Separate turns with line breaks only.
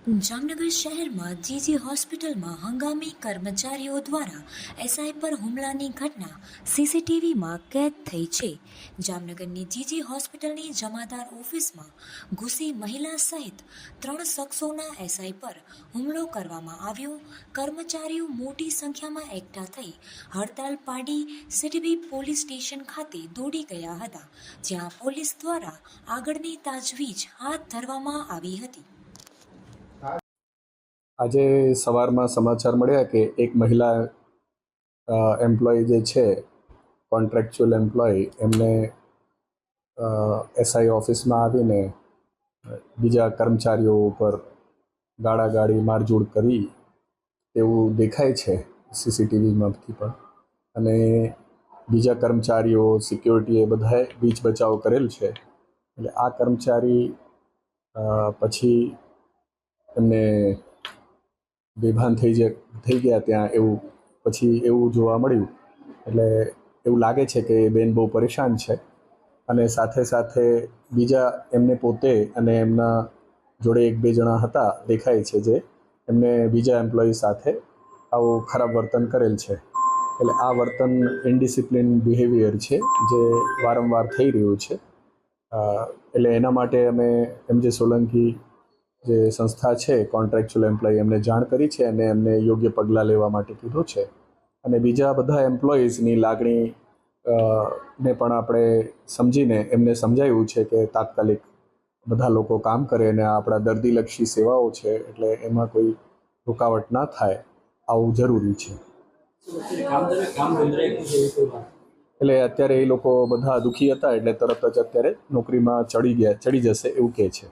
જામનગર શહેરમાં જીજી હોસ્પિટલમાં હંગામી કર્મચારીઓ દ્વારા એસઆઈ પર હુમલાની ઘટના સીસીટીવીમાં કેદ થઈ છે. જામનગરની જીજી હોસ્પિટલની જમાદાર ઓફિસમાં ઘૂસી મહિલા સહિત 3 શખ્સોના એસઆઈ પર હુમલો કરવામાં આવ્યો. કર્મચારીઓ મોટી સંખ્યામાં એકઠા થઈ હડતાલ પાડી સિટીબી પોલીસ સ્ટેશન ખાતે દોડી ગયા હતા, જ્યાં પોલીસ દ્વારા આગળની તાજવીજ હાથ ધરવામાં આવી હતી.
આજે સવારમાં સમાચાર મળ્યા કે એક મહિલા એમ્પ્લોય જે છે, કોન્ટ્રાક્ચ્યુઅલ એમ્પ્લોય, એમને એસઆઈ ઓફિસમાં આવીને બીજા કર્મચારીઓ ઉપર ગાળાગાળી મારઝૂડ કરી તેવું દેખાય છે સીસીટીવીમાંથી પણ. અને બીજા કર્મચારીઓ, સિક્યોરિટીએ બધાએ બીચ બચાવ કરેલ છે. એટલે આ કર્મચારી પછી એમને બેભાન થઈ ગયા ત્યાં, એવું જોવા મળ્યું. એટલે એવું લાગે છે કે બેન બહુ પરેશાન છે. અને સાથે સાથે બીજા એમને પોતે અને એમના જોડે 1-2 જણા હતા દેખાય છે, જે એમને બીજા એમ્પ્લોય સાથે આવું ખરાબ વર્તન કરેલ છે. એટલે આ વર્તન ઇનડિસિપ્લિન બિહેવિયર છે, જે વારંવાર થઈ રહ્યું છે. એટલે એના માટે અમે MJ સોલંકી જે સંસ્થા છે કોન્ટ્રાક્ચ્યુઅલ એમ્પ્લોય, એમને જાણ કરી છે અને એમને યોગ્ય પગલાં લેવા માટે કીધું છે. અને બીજા બધા એમ્પ્લોયીઝની લાગણી ને પણ આપણે સમજીને એમને સમજાવ્યું છે કે તાત્કાલિક બધા લોકો કામ કરે અને આપણા દર્દીલક્ષી સેવાઓ છે, એટલે એમાં કોઈ રૂકાવટ ના થાય, આવું જરૂરી છે. એટલે અત્યારે એ લોકો બધા દુઃખી હતા, એટલે તરત જ અત્યારે નોકરીમાં ચડી જશે એવું કહે છે.